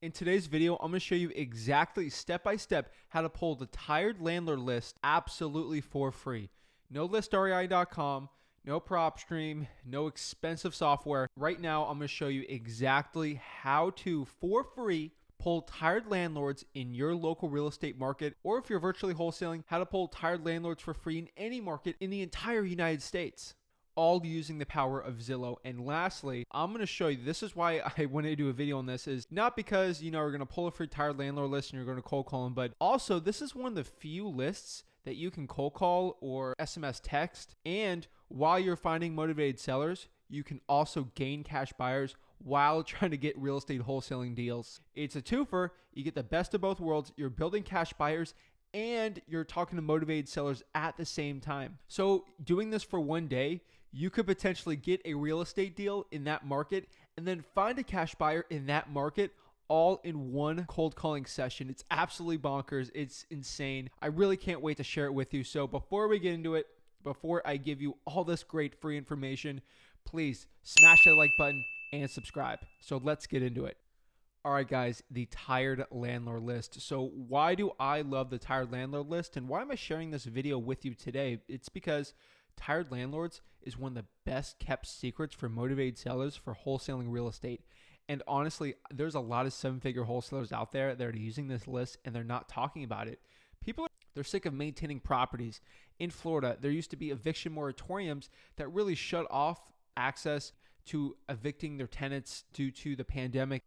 In today's video, I'm going to show you exactly step by step how to pull the tired landlord list absolutely for free. No listrei.com, no PropStream, no expensive software. Right now, I'm going to show you exactly how to, for free, pull tired landlords in your local real estate market, or if you're virtually wholesaling, how to pull tired landlords for free in any market in the entire United States, all using the power of Zillow. And lastly, I'm going to show you, this is why I wanted to do a video on this, is not because, we're going to pull a free tired landlord list and you're going to cold call them, but also this is one of the few lists that you can cold call or SMS text. And while you're finding motivated sellers, you can also gain cash buyers while trying to get real estate wholesaling deals. It's a twofer. You get the best of both worlds. You're building cash buyers and you're talking to motivated sellers at the same time. So doing this for one day, you could potentially get a real estate deal in that market and then find a cash buyer in that market all in one cold calling session. It's absolutely bonkers. It's insane. I really can't wait to share it with you. So before we get into it, before I give you all this great free information, please smash that like button and subscribe. So let's get into it. All right, guys, the tired landlord list. So why do I love the tired landlord list and why am I sharing this video with you today? It's because tired landlords is one of the best kept secrets for motivated sellers for wholesaling real estate. And honestly, there's a lot of seven-figure wholesalers out there that are using this list and they're not talking about it. They're sick of maintaining properties. In Florida, there used to be eviction moratoriums that really shut off access to evicting their tenants due to the pandemic.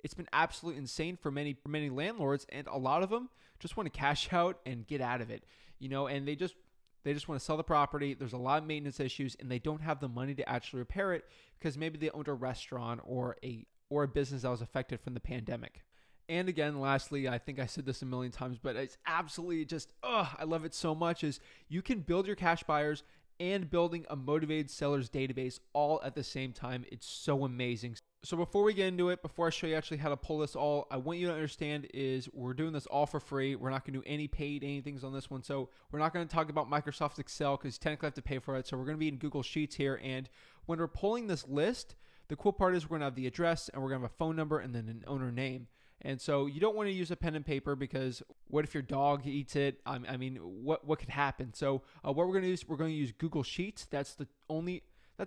It's been absolutely insane for many landlords, and a lot of them just want to cash out and get out of it, and they just want to sell the property. There's a lot of maintenance issues and they don't have the money to actually repair it because maybe they owned a restaurant or a business that was affected from the pandemic. And again, lastly, I think I said this a million times, but it's absolutely just, I love it so much, is you can build your cash buyers and building a motivated sellers database all at the same time. It's so amazing. So before we get into it, before I show you actually how to pull this all, I want you to understand is we're doing this all for free. We're not going to do any paid anything on this one. So we're not going to talk about Microsoft Excel because you technically have to pay for it. So we're going to be in Google Sheets here. And when we're pulling this list, the cool part is we're going to have the address and we're going to have a phone number and then an owner name. And so you don't want to use a pen and paper because what if your dog eats it? I mean, what could happen? So what we're going to use, we're going to use Google Sheets. That's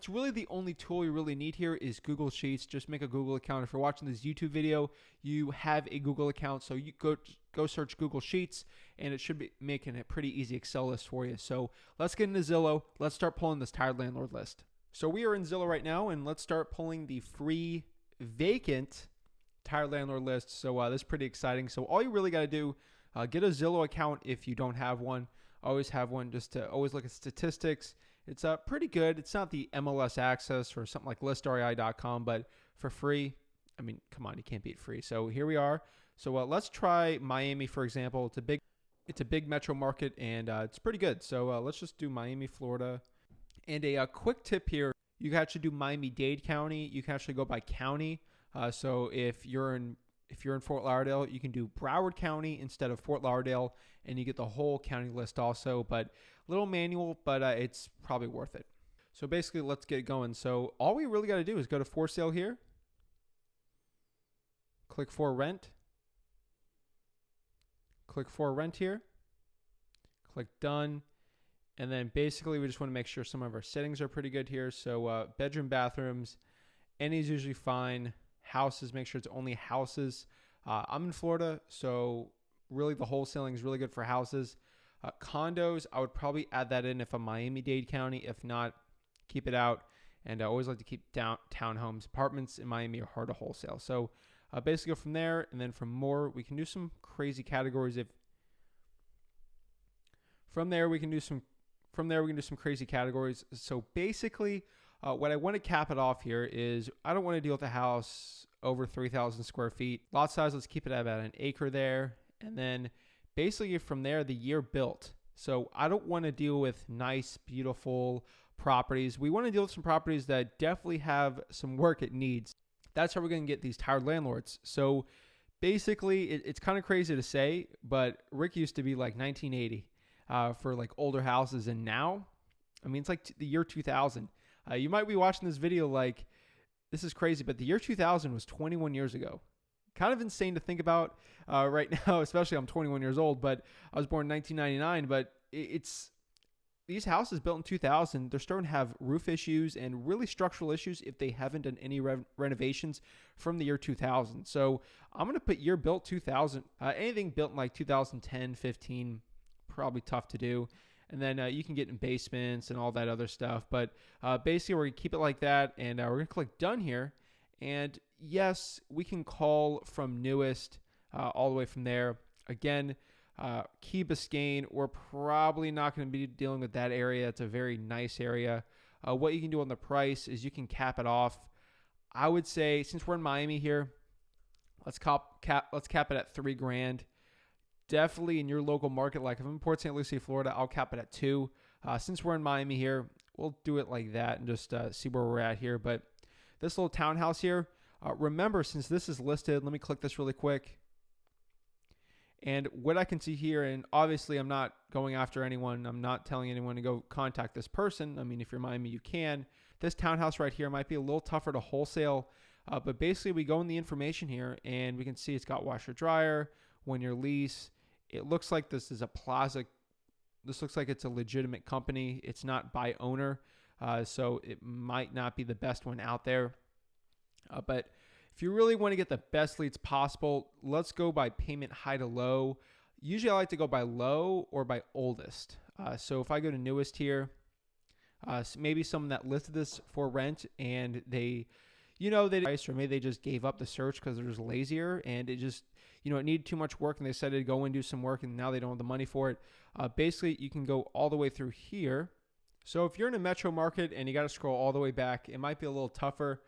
really the only tool you really need here is Google Sheets. Just make a Google account. If you're watching this YouTube video, you have a Google account. So you go search Google Sheets and it should be making a pretty easy Excel list for you. So let's get into Zillow. Let's start pulling this tired landlord list. So we are in Zillow right now and let's start pulling the free vacant tired landlord list. So this is pretty exciting. So all you really got to do, get a Zillow account if you don't have one. Always have one just to always look at statistics. It's pretty good. It's not the MLS access or something like listrei.com, but for free, I mean, come on, you can't beat free. So here we are. So let's try Miami, for example. It's a big metro market and it's pretty good. So let's just do Miami, Florida. And a quick tip here, you can actually do Miami-Dade County. You can actually go by county. So if you're in Fort Lauderdale, you can do Broward County instead of Fort Lauderdale, and you get the whole county list also. But a little manual, but it's probably worth it. So basically, let's get going. So all we really got to do is go to for sale here, click for rent, click for rent here, click done. And then basically we just want to make sure some of our settings are pretty good here. So bedroom, bathrooms, any is usually fine. Houses, make sure it's only houses. I'm in Florida, so really the wholesaling is really good for houses. Condos, I would probably add that in if I'm Miami-Dade County. If not, keep it out. And I always like to keep townhomes. Apartments in Miami are hard to wholesale. So basically go from there, and then from more, we can do some crazy categories. From there we can do some crazy categories. So basically, what I want to cap it off here is I don't want to deal with a house over 3,000 square feet. Lot size, let's keep it at about an acre there. And then basically from there, the year built. So I don't want to deal with nice, beautiful properties. We want to deal with some properties that definitely have some work it needs. That's how we're going to get these tired landlords. So basically, it's kind of crazy to say, but Rick used to be like 1980 for like older houses. And now, I mean, it's like the year 2000. You might be watching this video like, this is crazy, but the year 2000 was 21 years ago. kind of insane to think about right now, especially I'm 21 years old, but I was born in 1999. But it's these houses built in 2000, they're starting to have roof issues and really structural issues if they haven't done any renovations from the year 2000. So I'm going to put year built 2000. Anything built in like 2010, 15, probably tough to do. And then you can get in basements and all that other stuff. But basically, we're going to keep it like that. And we're going to click done here. And yes, we can call from newest all the way from there. Again, Key Biscayne, we're probably not going to be dealing with that area. It's a very nice area. What you can do on the price is you can cap it off. I would say, since we're in Miami here, let's cap it at $3,000. Definitely in your local market, like if I'm in Port St. Lucie, Florida, I'll cap it at $2,000. Since we're in Miami here, we'll do it like that and just see where we're at here. But this little townhouse here, remember, since this is listed, let me click this really quick. And what I can see here, and obviously I'm not going after anyone. I'm not telling anyone to go contact this person. I mean, if you're Miami, you can. This townhouse right here might be a little tougher to wholesale. But basically, we go in the information here, and we can see it's got washer dryer, 1-year lease. It looks like this is a plaza. This looks like it's a legitimate company. It's not by owner. So it might not be the best one out there. But if you really want to get the best leads possible, let's go by payment high to low. Usually I like to go by low or by oldest. So if I go to newest here, maybe someone that listed this for rent and they or maybe they just gave up the search because they're just lazier and it just, it needed too much work and they decided to go and do some work and now they don't have the money for it. Basically, you can go all the way through here. So if you're in a metro market and you got to scroll all the way back, it might be a little tougher.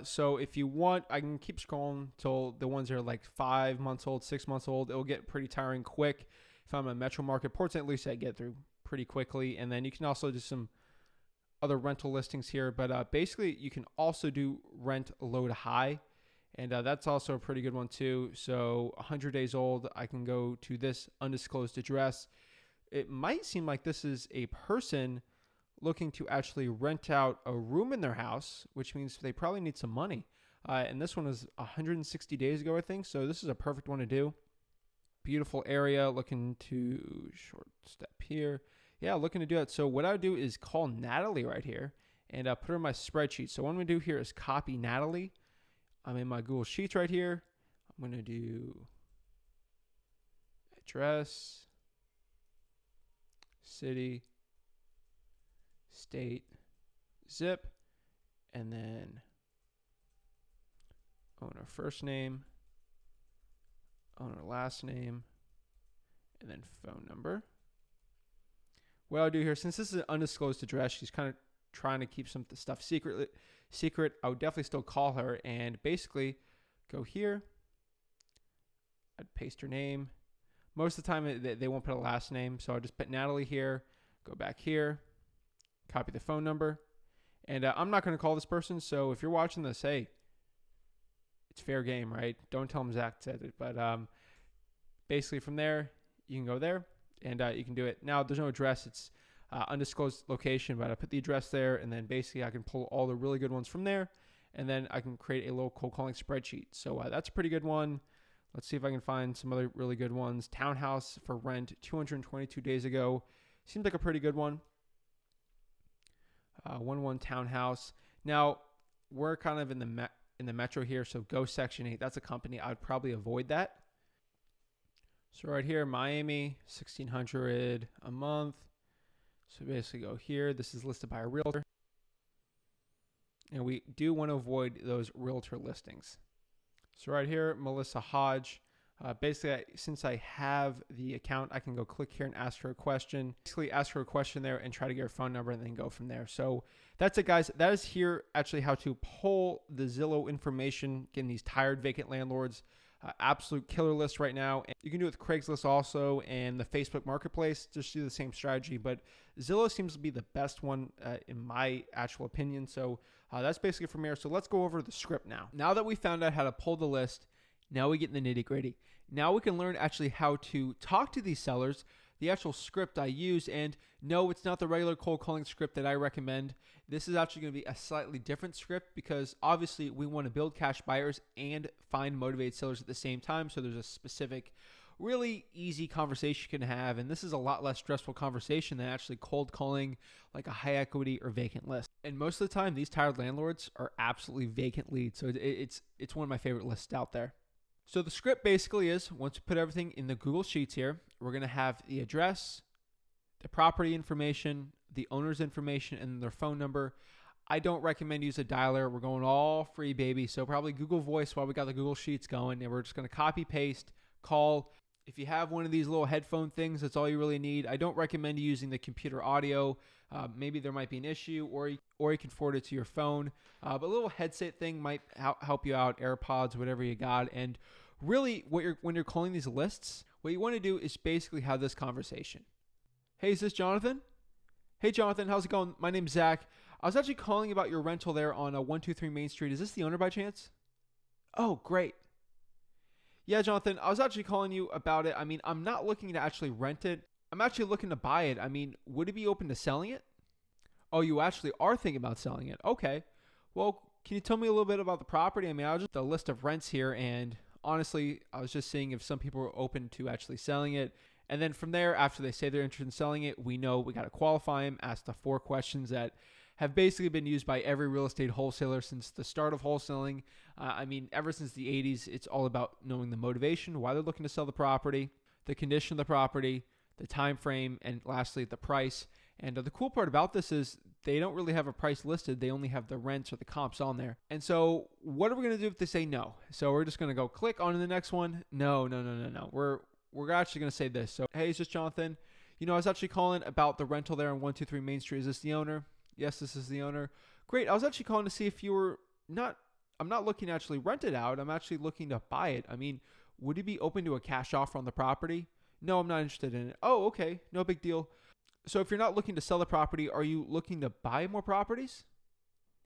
So if you want, I can keep scrolling till the ones that are like 5 months old, 6 months old. It'll get pretty tiring quick. If I'm in a metro market, Port St. Lucie, I get through pretty quickly. And then you can also do some other rental listings here. But basically, you can also do rent low to high. And that's also a pretty good one too. So 100 days old, I can go to this undisclosed address. It might seem like this is a person looking to actually rent out a room in their house, which means they probably need some money. And this one is 160 days ago, I think. So this is a perfect one to do. Beautiful area, looking to short step here. Yeah, looking to do that. So what I would do is call Natalie right here and put her in my spreadsheet. So what I'm going to do here is copy Natalie. I'm in my Google Sheets right here. I'm going to do address, city, state, zip, and then owner first name, owner last name, and then phone number. What I'll do here, since this is an undisclosed address, she's kind of trying to keep some stuff secret. I would definitely still call her and basically go here. I'd paste her name. Most of the time they won't put a last name, so I'll just put Natalie here, go back here, copy the phone number, and I'm not going to call this person. So if you're watching this, hey, it's fair game, right? Don't tell them Zach said it, but basically from there you can go there and you can do it. Now there's no address; it's undisclosed location, but I put the address there, and then basically I can pull all the really good ones from there, and then I can create a little cold calling spreadsheet. So that's a pretty good one. Let's see if I can find some other really good ones. Townhouse for rent 222 days ago. Seems like a pretty good one. 1-1 townhouse. Now, we're kind of in the metro here, so go Section 8. That's a company. I would probably avoid that. So right here, Miami, $1,600 a month. So basically go here. This is listed by a realtor. And we do want to avoid those realtor listings. So right here, Melissa Hodge. Basically, since I have the account, I can go click here and ask her a question. Basically, ask her a question there and try to get her phone number and then go from there. So that's it, guys. That is here actually how to pull the Zillow information, getting these tired vacant landlords. Absolute killer list right now. And you can do it with Craigslist also and the Facebook Marketplace. Just do the same strategy. But Zillow seems to be the best one in my actual opinion. So that's basically from here. So let's go over the script now. Now that we found out how to pull the list, Now we get in the nitty gritty. Now we can learn actually how to talk to these sellers, the actual script I use. And no, it's not the regular cold calling script that I recommend. This is actually going to be a slightly different script because obviously we want to build cash buyers and find motivated sellers at the same time. So there's a specific, really easy conversation you can have. And this is a lot less stressful conversation than actually cold calling like a high equity or vacant list. And most of the time, these tired landlords are absolutely vacant leads. So it's one of my favorite lists out there. So the script basically is, once we put everything in the Google Sheets here, we're going to have the address, the property information, the owner's information, and their phone number. I don't recommend use a dialer. We're going all free, baby. So probably Google Voice while we got the Google Sheets going, and we're just going to copy, paste, call. If you have one of these little headphone things, that's all you really need. I don't recommend using the computer audio. Maybe there might be an issue, or you can forward it to your phone. But a little headset thing might help you out, AirPods, whatever you got. And really, when you're calling these lists, what you want to do is basically have this conversation. Hey, is this Jonathan? Hey, Jonathan, how's it going? My name's Zach. I was actually calling about your rental there on 123 Main Street. Is this the owner by chance? Oh, great. Yeah, Jonathan, I was actually calling you about it. I mean, I'm not looking to actually rent it. I'm actually looking to buy it. I mean, would it be open to selling it? Oh, you actually are thinking about selling it. Okay. Well, can you tell me a little bit about the property? I mean, I was just the list of rents here, and honestly, I was just seeing if some people were open to actually selling it. And then from there, after they say they're interested in selling it, we know we got to qualify them, ask the 4 questions that have basically been used by every real estate wholesaler since the start of wholesaling. I mean, ever since the 80s, it's all about knowing the motivation, why they're looking to sell the property, the condition of the property, the time frame, and lastly, the price. And the cool part about this is they don't really have a price listed. They only have the rents or the comps on there. And so what are we going to do if they say no? So we're just going to go click on to the next one. No. We're actually going to say this. So, hey, it's just Jonathan. I was actually calling about the rental there on 123 Main Street. Is this the owner? Yes, this is the owner. Great. I was actually calling to see if you were I'm not looking to actually rent it out. I'm actually looking to buy it. I mean, would you be open to a cash offer on the property? No, I'm not interested in it. Oh, okay. No big deal. So if you're not looking to sell the property, are you looking to buy more properties?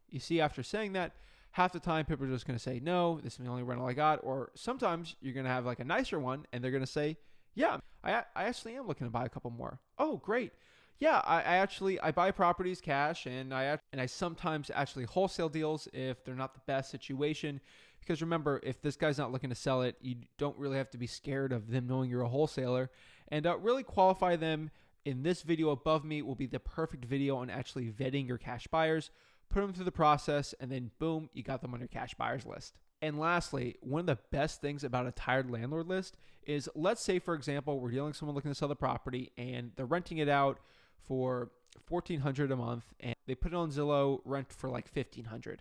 You see, after saying that, half the time people are just going to say, no, this is the only rental I got. Or sometimes you're going to have like a nicer one and they're going to say, yeah, I actually am looking to buy a couple more. Oh, great. Yeah, I buy properties cash, and I sometimes actually wholesale deals if they're not the best situation. Because remember, if this guy's not looking to sell it, you don't really have to be scared of them knowing you're a wholesaler. And really qualify them. In this video above me will be the perfect video on actually vetting your cash buyers, put them through the process, and then boom, you got them on your cash buyers list. And lastly, one of the best things about a tired landlord list is, let's say, for example, we're dealing with someone looking to sell the property and they're renting it out for $1,400 a month, and they put it on Zillow, rent for like $1,500.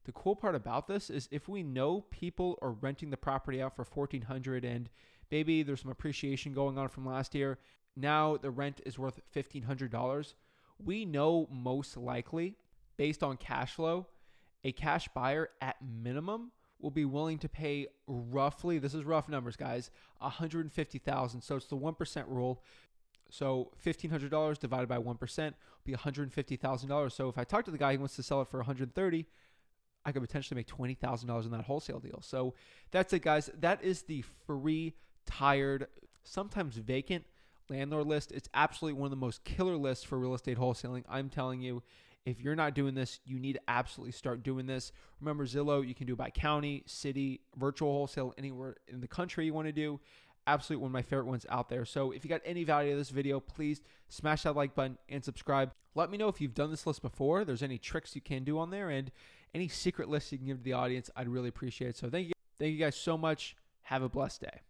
The cool part about this is if we know people are renting the property out for $1,400 and maybe there's some appreciation going on from last year, now the rent is worth $1,500. We know most likely, based on cash flow, a cash buyer at minimum will be willing to pay roughly, this is rough numbers, guys, $150,000. So it's the 1% rule. So $1,500 divided by 1% will be $150,000. So if I talk to the guy who wants to sell it for $130,000, I could potentially make $20,000 in that wholesale deal. So that's it, guys. That is the free, tired, sometimes vacant landlord list. It's absolutely one of the most killer lists for real estate wholesaling. I'm telling you, if you're not doing this, you need to absolutely start doing this. Remember, Zillow, you can do by county, city, virtual wholesale, anywhere in the country you want to do. Absolutely one of my favorite ones out there. So if you got any value of this video, please smash that like button and subscribe. Let me know if you've done this list before. There's any tricks you can do on there and any secret lists you can give to the audience. I'd really appreciate it. So thank you guys so much. Have a blessed day.